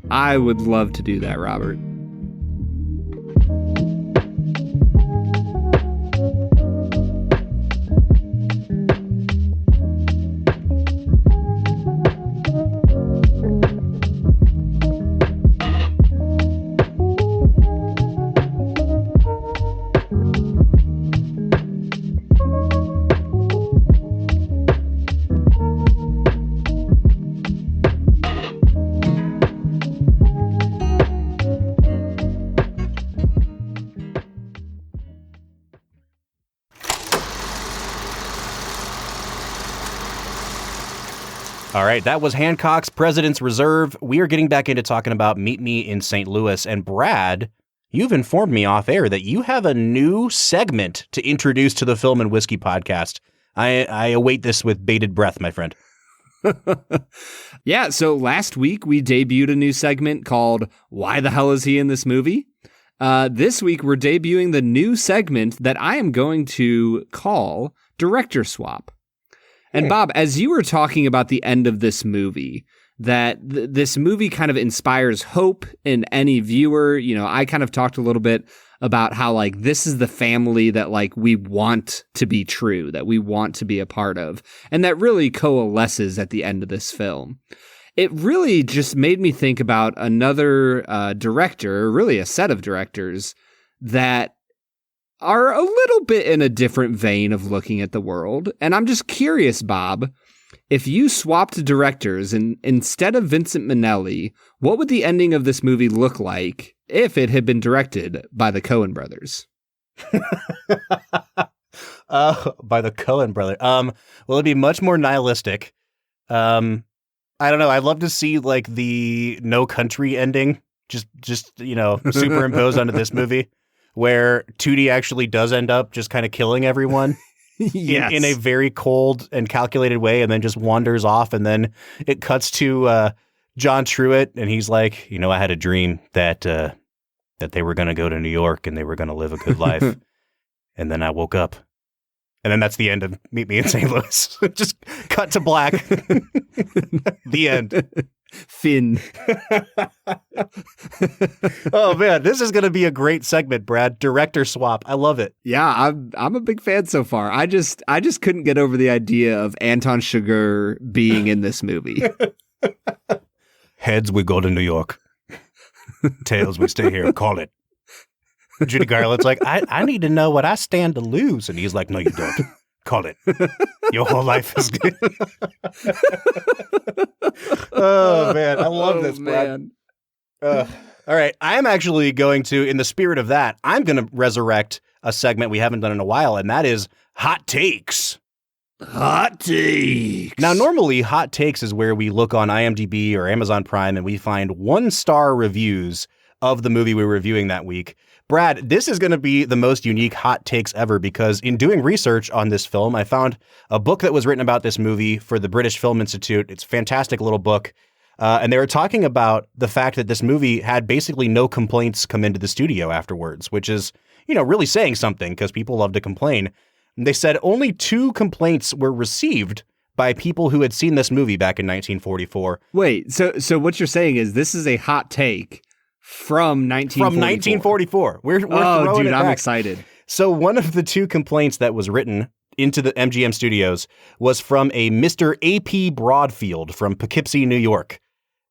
A: I would love to do that, Robert.
B: All right, that was Hancock's President's Reserve. We are getting back into talking about Meet Me in St. Louis. And Brad, you've informed me off air that you have a new segment to introduce to the Film and Whiskey podcast. I await this with bated breath, my friend.
A: Yeah, so last week we debuted a new segment called Why the Hell Is He in This Movie? This week we're debuting the new segment that I am going to call Director Swap. And Bob, as you were talking about the end of this movie, that this movie kind of inspires hope in any viewer, I kind of talked a little bit about how this is the family that we want to be true, that we want to be a part of, and that really coalesces at the end of this film. It really just made me think about another director, really a set of directors that are a little bit in a different vein of looking at the world. And I'm just curious, Bob, if you swapped directors and instead of Vincent Minnelli, what would the ending of this movie look like if it had been directed by the Coen brothers?
B: By the Coen brothers. Well, it'd be much more nihilistic. I don't know. I'd love to see the No Country ending, just superimposed onto this movie, where Tootie actually does end up just kind of killing everyone
A: Yes.
B: in a very cold and calculated way, and then just wanders off. And then it cuts to John Truitt, and he's like, I had a dream that they were going to go to New York and they were going to live a good life. And then I woke up. And then that's the end of Meet Me in St. Louis. Just cut to black. The end.
A: Finn.
B: Oh man, this is going to be a great segment, Brad. Director swap. I love it.
A: Yeah, I'm a big fan so far. I just couldn't get over the idea of Anton Chigurh being in this movie.
B: Heads, we go to New York. Tails, we stay here. Call it. Judy Garland's like, I need to know what I stand to lose. And he's like, no, you don't. Call it. Your whole life is good. Oh, man. I love this, Brad. All right. I am actually going to, in the spirit of that, I'm going to resurrect a segment we haven't done in a while, and that is Hot Takes.
A: Hot Takes.
B: Now, normally, Hot Takes is where we look on IMDb or Amazon Prime and we find 1-star reviews of the movie we were reviewing that week. Brad, this is going to be the most unique hot takes ever because in doing research on this film, I found a book that was written about this movie for the British Film Institute. It's a fantastic little book. And they were talking about the fact that this movie had basically no complaints come into the studio afterwards, which is, really saying something because people love to complain. And they said only 2 complaints were received by people who had seen this movie back in 1944.
A: Wait, so what you're saying is this is a hot take from 1944?
B: From 1944. We're throwing
A: dude,
B: it
A: I'm
B: back.
A: excited.
B: So one of the 2 complaints that was written into the MGM studios was from a Mr. A.P. Broadfield from Poughkeepsie, New York.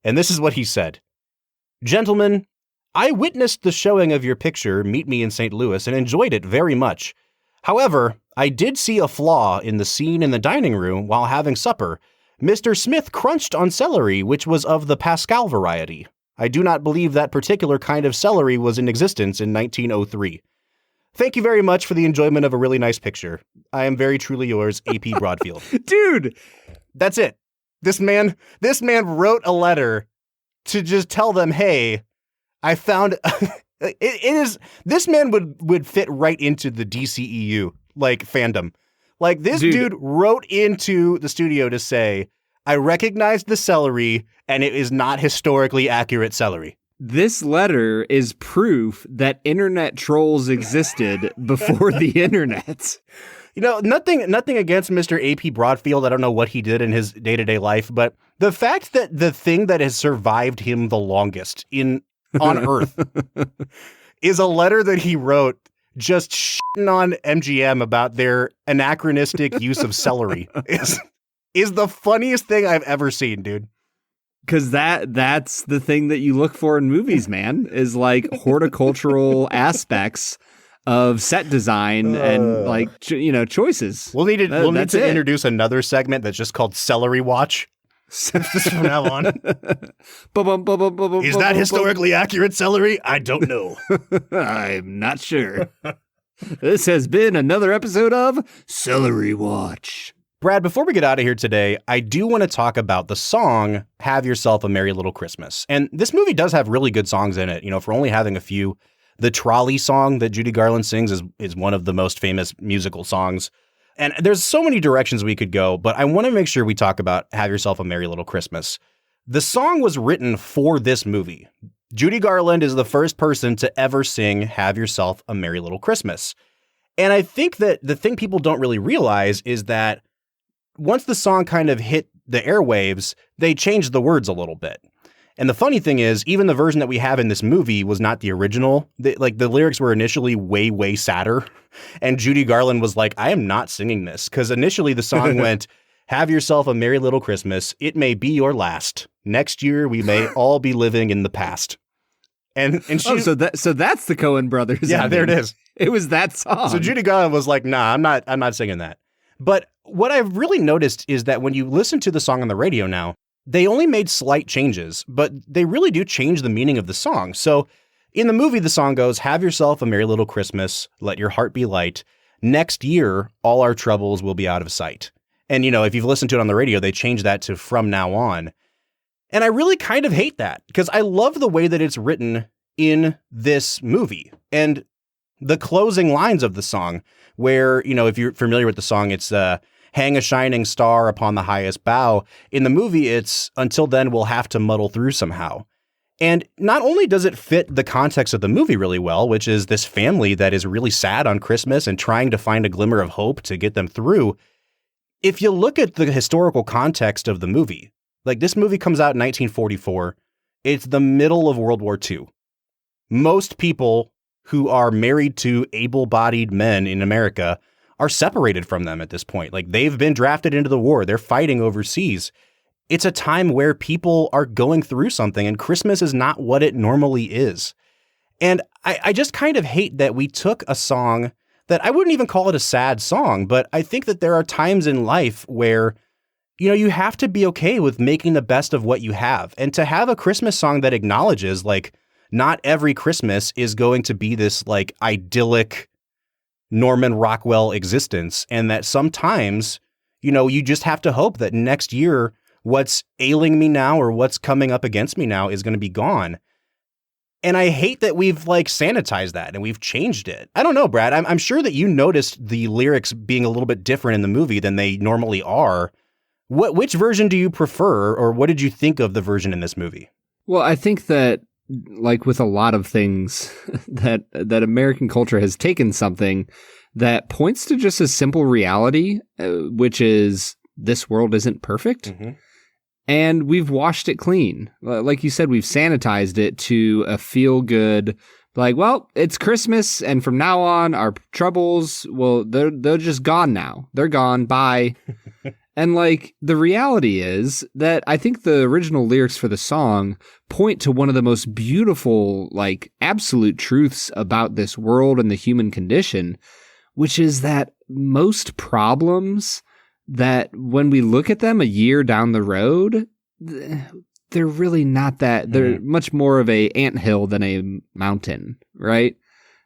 B: And this is what he said. "Gentlemen, I witnessed the showing of your picture, Meet Me in St. Louis, and enjoyed it very much. However, I did see a flaw in the scene in the dining room while having supper. Mr. Smith crunched on celery, which was of the Pascal variety. I do not believe that particular kind of celery was in existence in 1903. Thank you very much for the enjoyment of a really nice picture. I am very truly yours, A.P. Broadfield."
A: Dude,
B: That's it. This man wrote a letter to just tell them, hey, I found this man would fit right into the DCEU fandom. This dude wrote into the studio to say, I recognized the celery and it is not historically accurate celery.
A: this letter is proof that internet trolls existed before the internet.
B: Nothing against Mr. A.P. Broadfield. I don't know what he did in his day-to-day life, but the fact that the thing that has survived him the longest on Earth is a letter that he wrote just shitting on MGM about their anachronistic use of celery is the funniest thing I've ever seen, dude.
A: Because that's the thing that you look for in movies, man, is horticultural aspects of set design and choices.
B: We'll need to introduce another segment that's just called Celery Watch. Just from now on. Is that historically accurate celery? I don't know.
A: I'm not sure. This has been another episode of Celery Watch.
B: Brad, before we get out of here today, I do want to talk about the song Have Yourself a Merry Little Christmas. And this movie does have really good songs in it, for only having a few. The trolley song that Judy Garland sings is one of the most famous musical songs. And there's so many directions we could go, but I want to make sure we talk about Have Yourself a Merry Little Christmas. The song was written for this movie. Judy Garland is the first person to ever sing Have Yourself a Merry Little Christmas. And I think that the thing people don't really realize is that once the song kind of hit the airwaves, they changed the words a little bit. And the funny thing is, even the version that we have in this movie was not the original. The lyrics were initially way, way sadder. And Judy Garland was like, I am not singing this. Because initially the song went, have yourself a merry little Christmas. It may be your last. Next year, we may all be living in the past. And she,
A: so that's the Coen brothers.
B: Yeah, there it is.
A: It was that song.
B: So Judy Garland was like, nah, I'm not singing that. But what I've really noticed is that when you listen to the song on the radio now, they only made slight changes, but they really do change the meaning of the song. So in the movie, the song goes, have yourself a merry little Christmas. Let your heart be light. Next year, all our troubles will be out of sight. And, if you've listened to it on the radio, they changed that to from now on. And I really kind of hate that because I love the way that it's written in this movie. And the closing lines of the song where, if you're familiar with the song, it's hang a shining star upon the highest bough. In the movie, it's until then we'll have to muddle through somehow. And not only does it fit the context of the movie really well, which is this family that is really sad on Christmas and trying to find a glimmer of hope to get them through. If you look at the historical context of the movie, this movie comes out in 1944. It's the middle of World War II. Most people who are married to able-bodied men in America are separated from them at this point. They've been drafted into the war. They're fighting overseas. It's a time where people are going through something, and Christmas is not what it normally is. And I just kind of hate that we took a song that I wouldn't even call it a sad song, but I think that there are times in life where, you have to be okay with making the best of what you have. And to have a Christmas song that acknowledges, not every Christmas is going to be this, idyllic Norman Rockwell existence, and that sometimes, you just have to hope that next year, what's ailing me now or what's coming up against me now is going to be gone. And I hate that we've like sanitized that and we've changed it. I don't know, Brad. I'm sure that you noticed the lyrics being a little bit different in the movie than they normally are. Which version do you prefer, or what did you think of the version in this movie?
A: Well, I think that, like with a lot of things, that American culture has taken something that points to just a simple reality, which is this world isn't perfect. Mm-hmm. And we've washed it clean. Like you said, we've sanitized it to a feel-good, like, well, it's Christmas, and from now on, our troubles, well, they're just gone now. They're gone. Bye. And, like, the reality is that I think the original lyrics for the song point to one of the most beautiful, like, absolute truths about this world and the human condition, which is that most problems that when we look at them a year down the road, they're really not that. They're much more of a anthill than a mountain, right?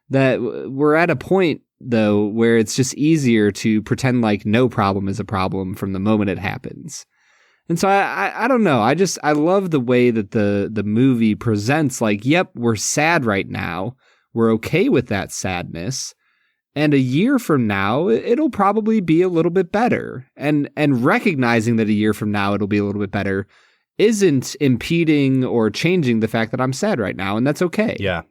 A: That we're at a point, though, where it's just easier to pretend like no problem is a problem from the moment it happens. And so I don't know. I love the way that the movie presents, like, yep, we're sad right now. We're okay with that sadness. And a year from now, it'll probably be a little bit better. And recognizing that a year from now, it'll be a little bit better isn't impeding or changing the fact that I'm sad right now. And that's okay.
B: Yeah.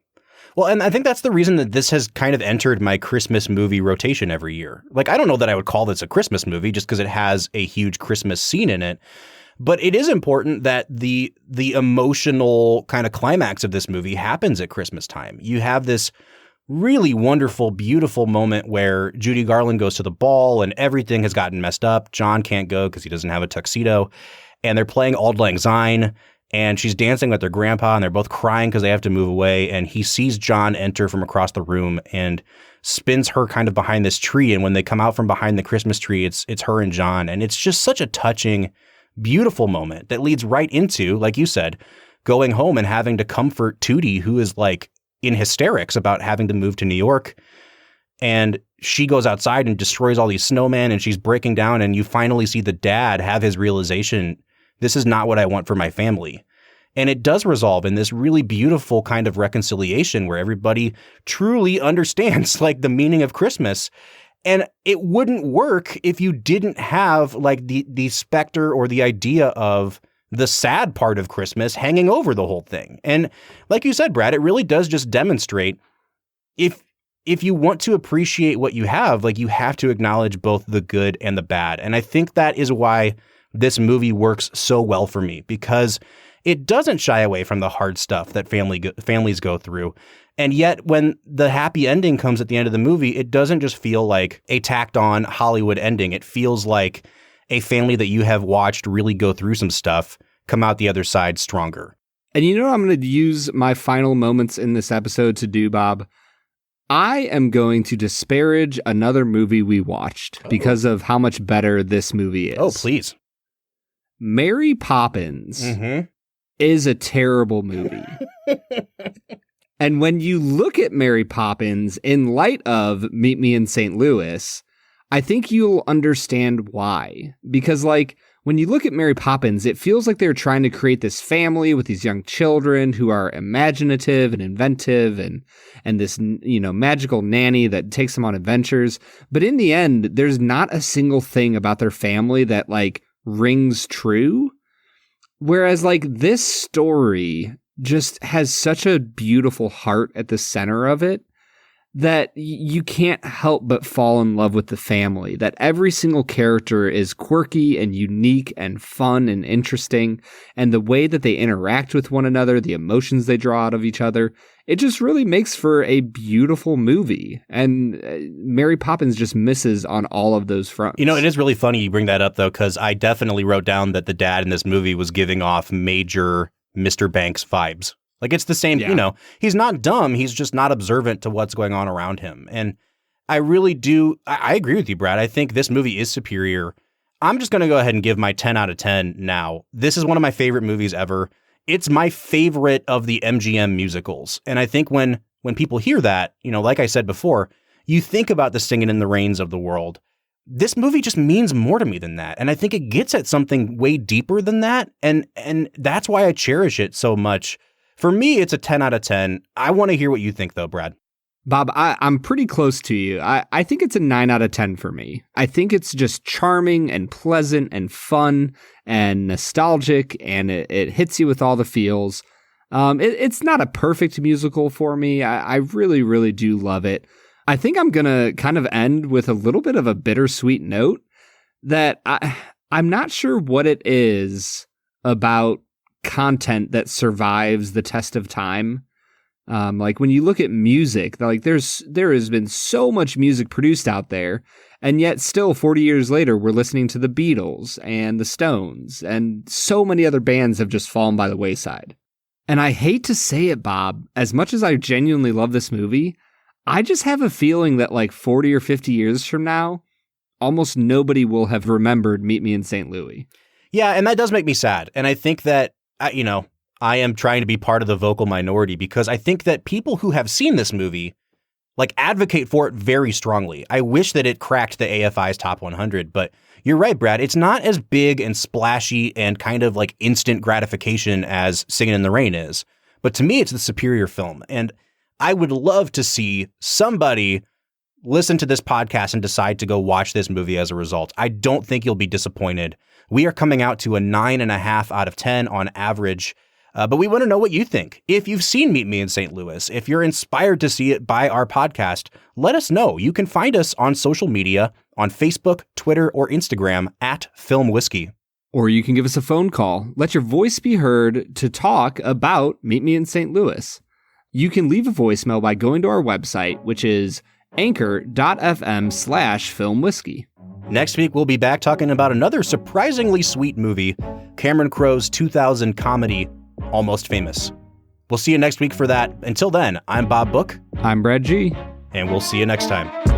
B: Well, and I think that's the reason that this has kind of entered my Christmas movie rotation every year. Like, I don't know that I would call this a Christmas movie just because it has a huge Christmas scene in it. But it is important that the emotional kind of climax of this movie happens at Christmas time. You have this really wonderful, beautiful moment where Judy Garland goes to the ball and everything has gotten messed up. John can't go because he doesn't have a tuxedo. And they're playing Auld Lang Syne, and she's dancing with their grandpa, and they're both crying because they have to move away. And he sees John enter from across the room and spins her kind of behind this tree. And when they come out from behind the Christmas tree, it's her and John. And it's just such a touching, beautiful moment that leads right into, like you said, going home and having to comfort Tootie, who is like in hysterics about having to move to New York. And she goes outside and destroys all these snowmen, and she's breaking down, and you finally see the dad have his realization, this is not what I want for my family. And it does resolve in this really beautiful kind of reconciliation where everybody truly understands like the meaning of Christmas. And it wouldn't work if you didn't have like the specter or the idea of the sad part of Christmas hanging over the whole thing. And like you said, Brad, it really does just demonstrate if you want to appreciate what you have, like you have to acknowledge both the good and the bad. And I think that is why this movie works so well for me, because it doesn't shy away from the hard stuff that families go through. And yet when the happy ending comes at the end of the movie, it doesn't just feel like a tacked on Hollywood ending. It feels like a family that you have watched really go through some stuff come out the other side stronger.
A: And you know what I'm going to use my final moments in this episode to do, Bob? I am going to disparage another movie we watched because of how much better this movie is.
B: Oh, please.
A: Mary Poppins is a terrible movie. And when you look at Mary Poppins in light of Meet Me in St. Louis, I think you'll understand why. Because, like, when you look at Mary Poppins, it feels like they're trying to create this family with these young children who are imaginative and inventive and this, you know, magical nanny that takes them on adventures. But in the end, there's not a single thing about their family that, like, rings true. Whereas, like, this story just has such a beautiful heart at the center of it that you can't help but fall in love with the family, that every single character is quirky and unique and fun and interesting, and the way that they interact with one another, the emotions they draw out of each other, it just really makes for a beautiful movie. And Mary Poppins just misses on all of those fronts.
B: You know, it is really funny you bring that up, though, because I definitely wrote down that the dad in this movie was giving off major Mr. Banks vibes. Like, it's the same, you know, he's not dumb. He's just not observant to what's going on around him. And I really do. I agree with you, Brad. I think this movie is superior. I'm just going to go ahead and give my 10 out of 10 now. This is one of my favorite movies ever. It's my favorite of the MGM musicals. And I think when people hear that, you know, like I said before, you think about the Singin' in the Rains of the world. This movie just means more to me than that. And I think it gets at something way deeper than that. And that's why I cherish it so much For me, it's a 10 out of 10. I want to hear what you think, though, Brad.
A: Bob, I'm pretty close to you. I think it's a 9 out of 10 for me. I think it's just charming and pleasant and fun and nostalgic, and it hits you with all the feels. It's not a perfect musical for me. I really, really do love it. I think I'm going to kind of end with a little bit of a bittersweet note that I'm not sure what it is about content that survives the test of time. Like when you look at music, like there has been so much music produced out there, and yet still 40 years later, we're listening to the Beatles and the Stones, and so many other bands have just fallen by the wayside. And I hate to say it, Bob, as much as I genuinely love this movie, I just have a feeling that like 40 or 50 years from now, almost nobody will have remembered Meet Me in St. Louis.
B: Yeah, and that does make me sad. And I think that, I am trying to be part of the vocal minority because I think that people who have seen this movie like advocate for it very strongly. I wish that it cracked the AFI's top 100, but you're right, Brad. It's not as big and splashy and kind of like instant gratification as Singin' in the Rain is. But to me, it's the superior film. And I would love to see somebody listen to this podcast and decide to go watch this movie as a result. I don't think you'll be disappointed. We are coming out to a 9.5 out of 10 on average. But we want to know what you think. If you've seen Meet Me in St. Louis, if you're inspired to see it by our podcast, let us know. You can find us on social media on Facebook, Twitter, or Instagram at Film Whiskey.
A: Or you can give us a phone call. Let your voice be heard to talk about Meet Me in St. Louis. You can leave a voicemail by going to our website, which is anchor.fm/filmwhiskey.
B: Next week, we'll be back talking about another surprisingly sweet movie, Cameron Crowe's 2000 comedy, Almost Famous. We'll see you next week for that. Until then, I'm Bob Book.
A: I'm Brad G.
B: And we'll see you next time.